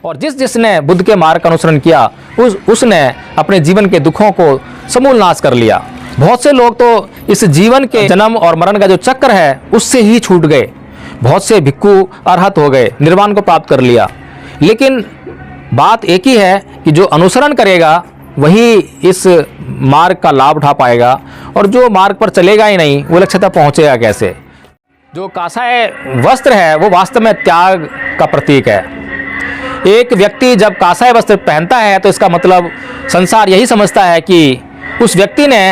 और जिसने बुद्ध के मार्ग का अनुसरण किया उसने अपने जीवन के दुखों को समूल नाश कर लिया। बहुत से लोग तो इस जीवन के जन्म और मरण का जो चक्र है उससे ही छूट गए। बहुत से भिक्खु अरहत हो गए, निर्वाण को प्राप्त कर लिया। लेकिन बात एक ही है कि जो अनुसरण करेगा वही इस मार्ग का लाभ उठा पाएगा, और जो मार्ग पर चलेगा ही नहीं वो लक्ष्य तक पहुँचेगा कैसे। जो कासाय वस्त्र है वो वास्तव में त्याग का प्रतीक है। एक व्यक्ति जब कासाय वस्त्र पहनता है तो इसका मतलब संसार यही समझता है कि उस व्यक्ति ने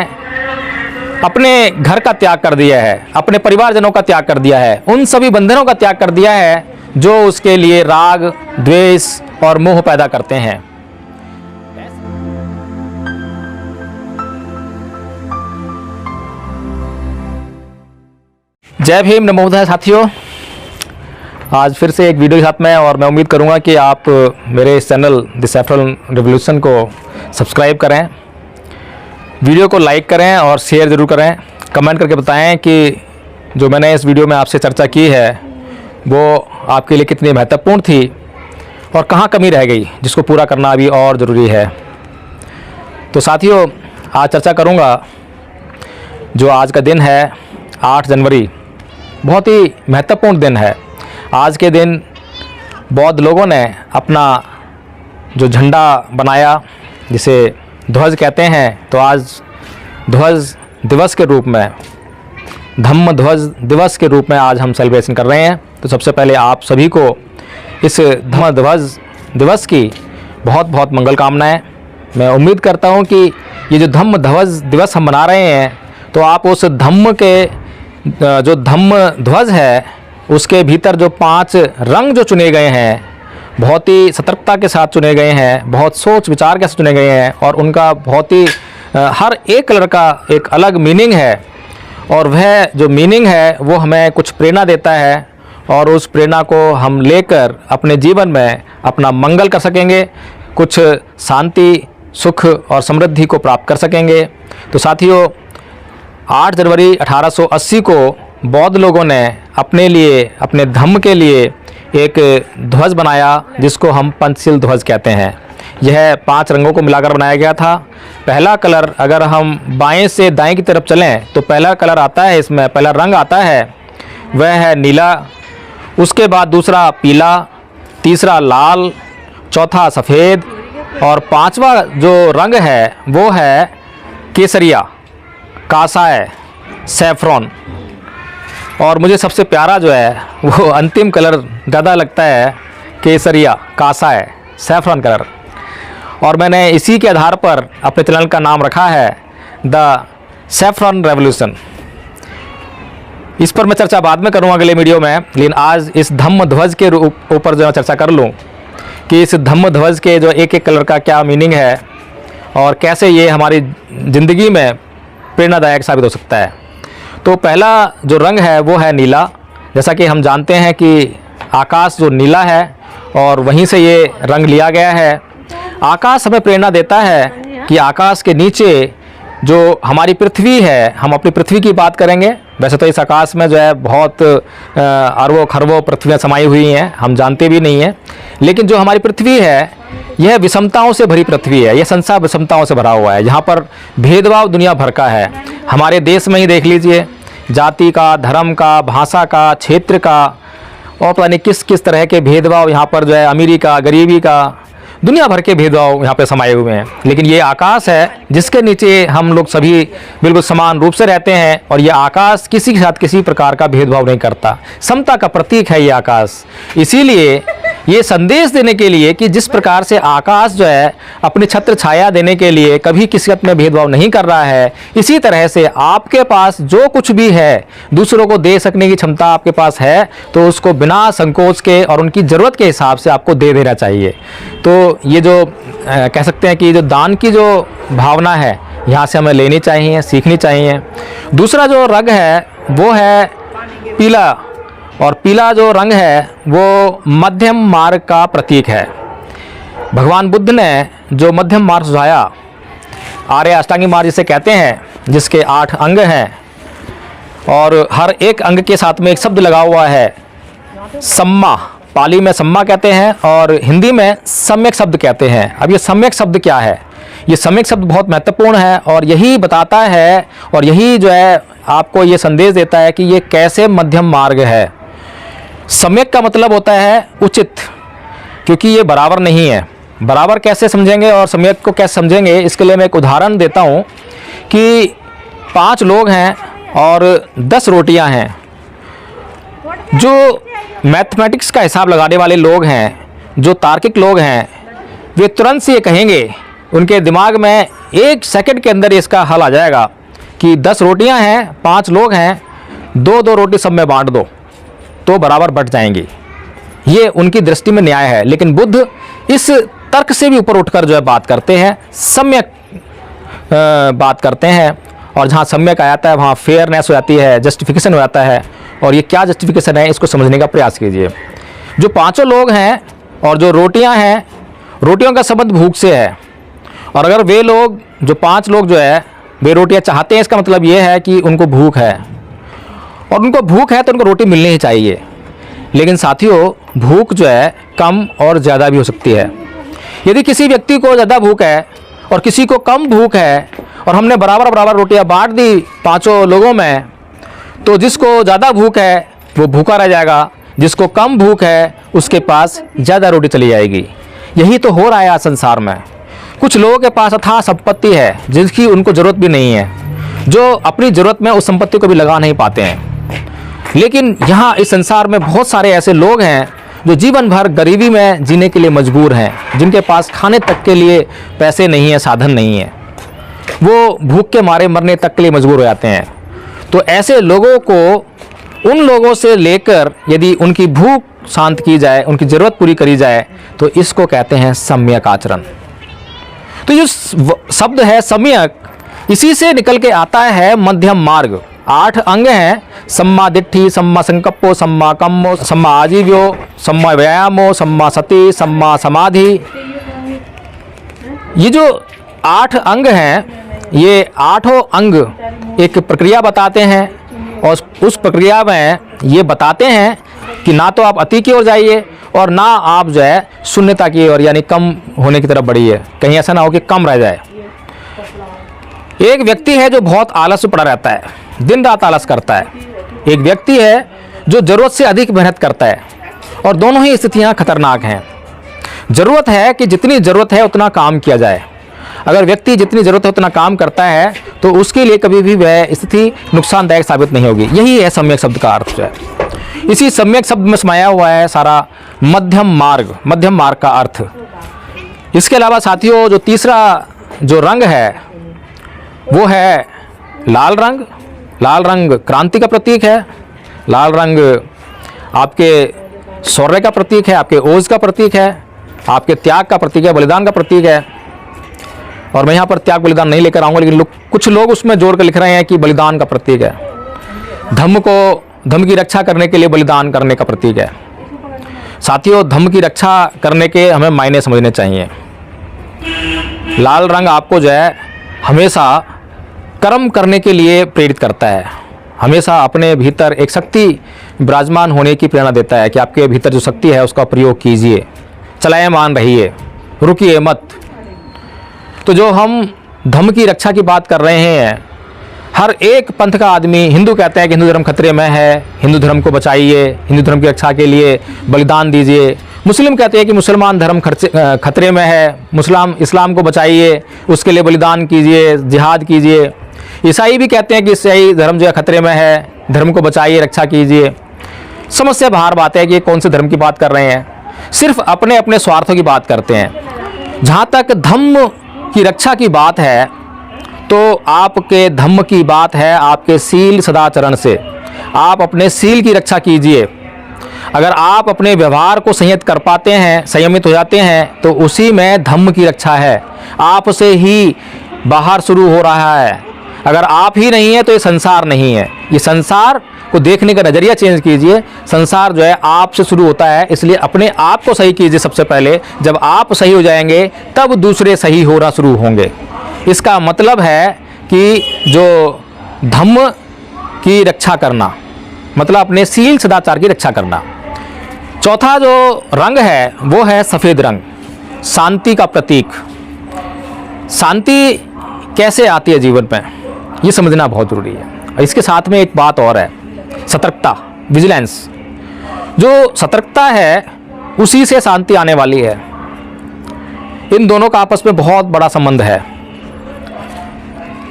अपने घर का त्याग कर दिया है, अपने परिवारजनों का त्याग कर दिया है, उन सभी बंधनों का त्याग कर दिया है जो उसके लिए राग, द्वेष और मोह पैदा करते हैं। जय भीम, नमो बुद्धाय साथियों। आज फिर से एक वीडियो के साथ में, और मैं उम्मीद करूंगा कि आप मेरे इस चैनल द सैफ्रॉन रिवॉल्यूशन को सब्सक्राइब करें, वीडियो को लाइक करें और शेयर ज़रूर करें। कमेंट करके बताएं कि जो मैंने इस वीडियो में आपसे चर्चा की है वो आपके लिए कितनी महत्वपूर्ण थी और कहाँ कमी रह गई जिसको पूरा करना अभी और ज़रूरी है। तो साथियों, आज चर्चा करूँगा जो आज का दिन है 8 जनवरी, बहुत ही महत्वपूर्ण दिन है। आज के दिन बौद्ध लोगों ने अपना जो झंडा बनाया, जिसे ध्वज कहते हैं, तो आज ध्वज दिवस के रूप में, धम्म ध्वज दिवस के रूप में आज हम सेलिब्रेशन कर रहे हैं। तो सबसे पहले आप सभी को इस धम्म ध्वज दिवस की बहुत बहुत मंगल कामनाएं। मैं उम्मीद करता हूं कि ये जो धम्म ध्वज दिवस हम मना रहे हैं तो आप उस धम्म के जो धम्म ध्वज है उसके भीतर जो 5 रंग जो चुने गए हैं, बहुत ही सतर्कता के साथ चुने गए हैं, बहुत सोच विचार के साथ चुने गए हैं, और उनका बहुत ही हर एक कलर का एक अलग मीनिंग है, और वह जो मीनिंग है वो हमें कुछ प्रेरणा देता है, और उस प्रेरणा को हम लेकर अपने जीवन में अपना मंगल कर सकेंगे, कुछ शांति, सुख और समृद्धि को प्राप्त कर सकेंगे। तो साथियों, 8 जनवरी 1880 को बौद्ध लोगों ने अपने लिए, अपने धम्म के लिए एक ध्वज बनाया जिसको हम पंचशील ध्वज कहते हैं। यह 5 रंगों को मिलाकर बनाया गया था। पहला कलर, अगर हम बाएं से दाएं की तरफ चलें तो पहला कलर आता है, इसमें पहला रंग आता है वह है नीला, उसके बाद दूसरा पीला, तीसरा लाल, चौथा सफ़ेद, और 5वां जो रंग है वो है केसरिया, कासाय, सैफ्रॉन। और मुझे सबसे प्यारा जो है वो अंतिम कलर ज़्यादा लगता है, केसरिया, कासाय, सैफ्रॉन कलर। और मैंने इसी के आधार पर अपने चैनल का नाम रखा है द सैफ्रॉन रेवोल्यूशन। इस पर मैं चर्चा बाद में करूँगा अगले वीडियो में, लेकिन आज इस धम्म ध्वज के ऊपर जो मैं चर्चा कर लूँ कि इस धम्म ध्वज के जो एक कलर का क्या मीनिंग है और कैसे ये हमारी ज़िंदगी में प्रेरणादायक साबित हो सकता है। तो पहला जो रंग है वो है नीला। जैसा कि हम जानते हैं कि आकाश जो नीला है और वहीं से ये रंग लिया गया है। आकाश हमें प्रेरणा देता है कि आकाश के नीचे जो हमारी पृथ्वी है, हम अपनी पृथ्वी की बात करेंगे। वैसे तो इस आकाश में जो है बहुत अरबों खरबों पृथ्वियाँ समाई हुई हैं, हम जानते भी नहीं हैं, लेकिन जो हमारी पृथ्वी है यह विषमताओं से भरी पृथ्वी है। यह संसार विषमताओं से भरा हुआ है, यहाँ पर भेदभाव दुनिया भर का है। हमारे देश में ही देख लीजिए, जाति का, धर्म का, भाषा का, क्षेत्र का, और पता नहीं किस किस तरह के भेदभाव यहाँ पर जो है, अमीरी का, गरीबी का, दुनिया भर के भेदभाव यहाँ पे समाये हुए हैं। लेकिन ये आकाश है जिसके नीचे हम लोग सभी बिल्कुल समान रूप से रहते हैं, और ये आकाश किसी के साथ किसी प्रकार का भेदभाव नहीं करता। समता का प्रतीक है ये आकाश। इसीलिए ये संदेश देने के लिए कि जिस प्रकार से आकाश जो है अपनी छत्र छाया देने के लिए कभी किसी में भेदभाव नहीं कर रहा है, इसी तरह से आपके पास जो कुछ भी है दूसरों को दे सकने की क्षमता आपके पास है, तो उसको बिना संकोच के और उनकी ज़रूरत के हिसाब से आपको दे देना चाहिए। तो ये जो कह सकते हैं कि जो दान की जो भावना है यहाँ से हमें लेनी चाहिए, सीखनी चाहिए। दूसरा जो रंग है वो है पीला, और पीला जो रंग है वो मध्यम मार्ग का प्रतीक है। भगवान बुद्ध ने जो मध्यम मार्ग सुझाया, आर्य अष्टांगी मार्ग जिसे कहते हैं, जिसके 8 अंग हैं और हर एक अंग के साथ में एक शब्द लगा हुआ है सम्मा, पाली में सम्मा कहते हैं और हिंदी में सम्यक शब्द कहते हैं। अब ये सम्यक शब्द क्या है? ये सम्यक शब्द बहुत महत्वपूर्ण है और यही बताता है और यही जो है आपको ये संदेश देता है कि ये कैसे मध्यम मार्ग है। सम्यक का मतलब होता है उचित, क्योंकि ये बराबर नहीं है। बराबर कैसे समझेंगे और सम्यक को कैसे समझेंगे, इसके लिए मैं एक उदाहरण देता हूँ कि 5 लोग हैं और 10 रोटियां हैं। जो मैथमेटिक्स का हिसाब लगाने वाले लोग हैं, जो तार्किक लोग हैं, वे तुरंत से ये कहेंगे, उनके दिमाग में 1 सेकंड के अंदर इसका हल आ जाएगा कि 10 रोटियां हैं, 5 लोग हैं, 2-2 रोटी सब में बांट दो तो बराबर बट जाएंगी। ये उनकी दृष्टि में न्याय है। लेकिन बुद्ध इस तर्क से भी ऊपर उठकर जो है बात करते हैं, सम्यक बात करते हैं। और जहाँ सम्यक आ जाता है वहाँ फेयरनेस हो जाती है, जस्टिफिकेशन हो जाता है। और ये क्या जस्टिफिकेशन है, इसको समझने का प्रयास कीजिए। जो 5 लोग हैं और जो रोटियां हैं, रोटियों का संबंध भूख से है। और अगर वे लोग जो 5 लोग जो है वे रोटियां चाहते हैं, इसका मतलब ये है कि उनको भूख है और उनको भूख है तो उनको रोटी मिलनी ही चाहिए। लेकिन साथियों, भूख जो है कम और ज़्यादा भी हो सकती है। यदि किसी व्यक्ति को ज़्यादा भूख है और किसी को कम भूख है और हमने बराबर बराबर रोटियां बांट दी 5 लोगों में, तो जिसको ज़्यादा भूख है वो भूखा रह जाएगा, जिसको कम भूख है उसके पास ज़्यादा रोटी चली जाएगी। यही तो हो रहा है आज संसार में। कुछ लोगों के पास अथाह संपत्ति है जिसकी उनको ज़रूरत भी नहीं है, जो अपनी ज़रूरत में उस संपत्ति को भी लगा नहीं पाते हैं। लेकिन यहाँ इस संसार में बहुत सारे ऐसे लोग हैं जो जीवन भर गरीबी में जीने के लिए मजबूर हैं, जिनके पास खाने तक के लिए पैसे नहीं है, साधन नहीं है। वो भूख के मारे मरने तक के लिए मजबूर हो जाते हैं। तो ऐसे लोगों को उन लोगों से लेकर यदि उनकी भूख शांत की जाए, उनकी ज़रूरत पूरी करी जाए, तो इसको कहते हैं सम्यक आचरण। तो ये शब्द है सम्यक, इसी से निकल के आता है मध्यम मार्ग। 8 अंग हैं, सम्मा दिट्ठि, सम्मा संकप्पो, सम्मा कम्मो, सम्मा आजीव्यो, सम्मा व्यायामो, सम्मा सति, सम्मा समाधि। ये जो 8 अंग हैं, ये 8 अंग एक प्रक्रिया बताते हैं और उस प्रक्रिया में ये बताते हैं कि ना तो आप अति की ओर जाइए और ना आप जो है शून्यता की ओर यानी कम होने की तरफ बढ़िए। कहीं ऐसा ना हो कि कम रह जाए। एक व्यक्ति है जो बहुत आलस पड़ा रहता है, दिन रात आलस करता है। एक व्यक्ति है जो ज़रूरत से अधिक मेहनत करता है, और दोनों ही स्थितियां खतरनाक हैं। ज़रूरत है कि जितनी ज़रूरत है उतना काम किया जाए। अगर व्यक्ति जितनी ज़रूरत है उतना काम करता है तो उसके लिए कभी भी वह स्थिति नुकसानदायक साबित नहीं होगी। यही है सम्यक शब्द का अर्थ जो है। इसी सम्यक शब्द में समाया हुआ है सारा मध्यम मार्ग का अर्थ। इसके अलावा साथियों, जो तीसरा जो रंग है वो है लाल रंग। लाल रंग क्रांति का प्रतीक है। लाल रंग आपके शौर्य का प्रतीक है, आपके ओज का प्रतीक है, आपके त्याग का प्रतीक है, बलिदान का प्रतीक है। और मैं यहाँ पर त्याग बलिदान नहीं लेकर आऊँगा, लेकिन कुछ लोग उसमें जोड़ कर लिख रहे हैं कि बलिदान का प्रतीक है। धर्म की रक्षा करने के लिए बलिदान करने का प्रतीक है। साथियों, धर्म की रक्षा करने के हमें मायने समझने चाहिए। लाल रंग आपको जो है हमेशा कर्म करने के लिए प्रेरित करता है। हमेशा अपने भीतर एक शक्ति विराजमान होने की प्रेरणा देता है कि आपके भीतर जो शक्ति है उसका प्रयोग कीजिए, चलायमान रहिए, रुकिए मत। तो जो हम धर्म की रक्षा की बात कर रहे हैं, हर एक पंथ का आदमी, हिंदू कहते हैं कि हिंदू धर्म खतरे में है, हिंदू धर्म को बचाइए, हिंदू धर्म की रक्षा के लिए बलिदान दीजिए। मुस्लिम कहते हैं कि मुसलमान धर्म खतरे में है, इस्लाम को बचाइए, उसके लिए बलिदान कीजिए, जिहाद कीजिए। ईसाई भी कहते हैं कि ईसाई धर्म जो है खतरे में है, धर्म को बचाइए, रक्षा कीजिए। समस्या बाहर बात है कि कौन से धर्म की बात कर रहे हैं, सिर्फ अपने अपने स्वार्थों की बात करते हैं। जहाँ तक धम्म की रक्षा की बात है तो आपके धम्म की बात है आपके सील सदाचरण से। आप अपने सील की रक्षा कीजिए। अगर आप अपने व्यवहार को संयत कर पाते हैं, संयमित हो जाते हैं, तो उसी में धम्म की रक्षा है। आपसे ही बाहर शुरू हो रहा है। अगर आप ही नहीं है तो ये संसार नहीं है। ये संसार को देखने का नज़रिया चेंज कीजिए। संसार जो है आपसे शुरू होता है, इसलिए अपने आप को सही कीजिए सबसे पहले। जब आप सही हो जाएंगे तब दूसरे सही होना शुरू होंगे। इसका मतलब है कि जो धम्म की रक्षा करना मतलब अपने सील सदाचार की रक्षा करना। चौथा जो रंग है वो है सफ़ेद रंग, शांति का प्रतीक। शांति कैसे आती है जीवन में, ये समझना बहुत ज़रूरी है। इसके साथ में एक बात और है, सतर्कता, विजिलेंस। जो सतर्कता है उसी से शांति आने वाली है। इन दोनों का आपस में बहुत बड़ा संबंध है।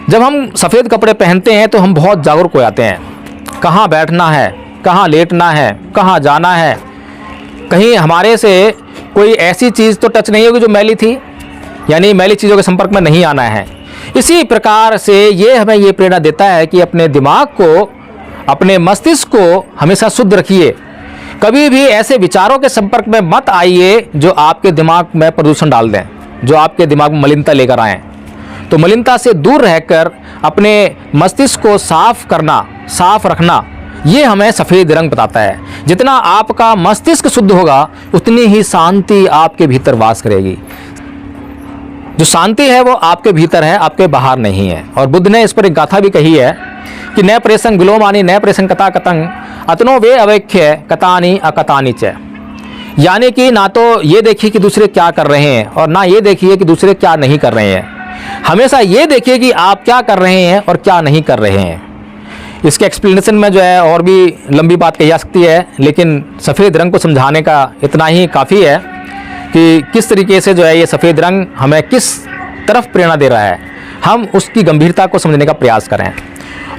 जब हम सफ़ेद कपड़े पहनते हैं तो हम बहुत जागरूक हो जाते हैं, कहाँ बैठना है, कहाँ लेटना है, कहाँ जाना है, कहीं हमारे से कोई ऐसी चीज़ तो टच नहीं होगी जो मैली थी, यानी मैली चीज़ों के संपर्क में नहीं आना है। इसी प्रकार से ये हमें ये प्रेरणा देता है कि अपने दिमाग को, अपने मस्तिष्क को हमेशा शुद्ध रखिए। कभी भी ऐसे विचारों के संपर्क में मत आइए जो आपके दिमाग में प्रदूषण डाल दें, जो आपके दिमाग में मलिनता लेकर आएँ। तो मलिनता से दूर रहकर अपने मस्तिष्क को साफ करना, साफ रखना, ये हमें सफ़ेद रंग बताता है। जितना आपका मस्तिष्क शुद्ध होगा उतनी ही शांति आपके भीतर वास करेगी। जो शांति है वो आपके भीतर है, आपके बाहर नहीं है। और बुद्ध ने इस पर एक गाथा भी कही है कि न प्रेसंग विलोमानी न प्रेसंग कथा कतंग अतनो वे अवेख्य कतानी अकतानी च। यानी कि ना तो ये देखिए कि दूसरे क्या कर रहे हैं और ना ये देखिए कि दूसरे क्या नहीं कर रहे हैं। हमेशा ये देखिए कि आप क्या कर रहे हैं और क्या नहीं कर रहे हैं। इसके एक्सप्लेनेशन में जो है और भी लंबी बात कही जा सकती है, लेकिन सफ़ेद रंग को समझाने का इतना ही काफ़ी है कि किस तरीके से जो है ये सफ़ेद रंग हमें किस तरफ प्रेरणा दे रहा है, हम उसकी गंभीरता को समझने का प्रयास करें।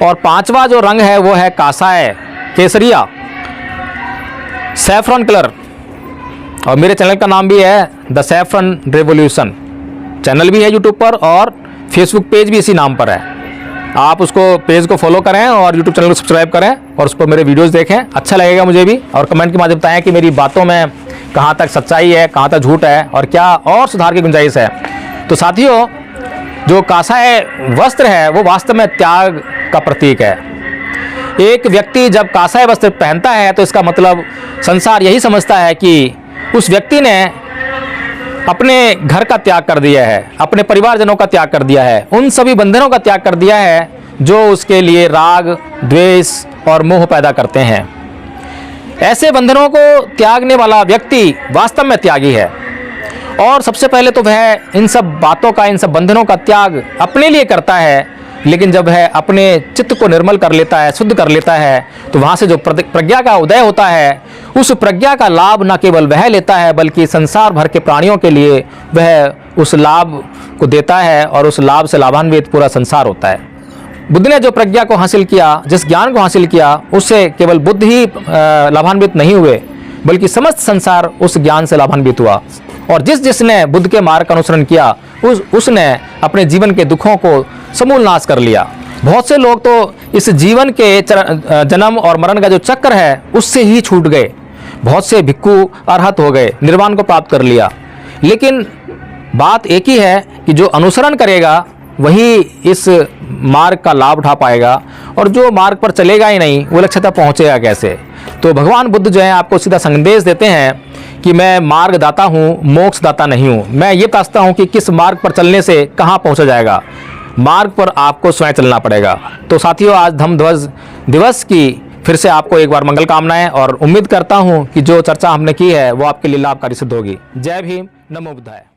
और पांचवा जो रंग है वो है कासाय, केसरिया, सैफरन कलर। और मेरे चैनल का नाम भी है द सैफरन रेवोल्यूशन। चैनल भी है यूट्यूब पर और फेसबुक पेज भी इसी नाम पर है। आप उसको पेज को फॉलो करें और यूट्यूब चैनल को सब्सक्राइब करें और उस पर मेरे वीडियोस देखें, अच्छा लगेगा मुझे भी। और कमेंट के माध्यम बताएं कि मेरी बातों में कहाँ तक सच्चाई है, कहाँ तक झूठ है और क्या और सुधार की गुंजाइश है। तो साथियों, जो कासाय वस्त्र है वो वास्तव में त्याग का प्रतीक है। एक व्यक्ति जब कासाय वस्त्र पहनता है तो इसका मतलब संसार यही समझता है कि उस व्यक्ति ने अपने घर का त्याग कर दिया है, अपने परिवारजनों का त्याग कर दिया है, उन सभी बंधनों का त्याग कर दिया है जो उसके लिए राग, द्वेष और मोह पैदा करते हैं। ऐसे बंधनों को त्यागने वाला व्यक्ति वास्तव में त्यागी है। और सबसे पहले तो वह इन सब बातों का, इन सब बंधनों का त्याग अपने लिए करता है, लेकिन जब वह अपने चित्त को निर्मल कर लेता है, शुद्ध कर लेता है, तो वहाँ से जो प्रज्ञा का उदय होता है, उस प्रज्ञा का लाभ न केवल वह लेता है बल्कि संसार भर के प्राणियों के लिए वह उस लाभ को देता है और उस लाभ से लाभान्वित पूरा संसार होता है। बुद्ध ने जो प्रज्ञा को हासिल किया, जिस ज्ञान को हासिल किया, उससे केवल बुद्ध ही लाभान्वित नहीं हुए बल्कि समस्त संसार उस ज्ञान से लाभान्वित हुआ। और जिसने बुद्ध के मार्ग का अनुसरण किया उसने अपने जीवन के दुखों को समूल नाश कर लिया। बहुत से लोग तो इस जीवन के जन्म और मरण का जो चक्र है उससे ही छूट गए। बहुत से भिक्खु अरहत हो गए, निर्वाण को प्राप्त कर लिया। लेकिन बात एक ही है कि जो अनुसरण करेगा वही इस मार्ग का लाभ उठा पाएगा, और जो मार्ग पर चलेगा ही नहीं वो लक्ष्य तक पहुँचेगा कैसे। तो भगवान बुद्ध जो है आपको सीधा संदेश देते हैं कि मैं मार्गदाता हूँ, मोक्षदाता नहीं हूँ। मैं ये बताता हूँ कि किस मार्ग पर चलने से कहाँ पहुँचा जाएगा। मार्ग पर आपको स्वयं चलना पड़ेगा। तो साथियों, आज धम्म ध्वज दिवस की फिर से आपको एक बार मंगल कामनाएं, और उम्मीद करता हूँ कि जो चर्चा हमने की है वो आपके लिए लाभकारी सिद्ध होगी। जय भीम, नमो बुद्धाय।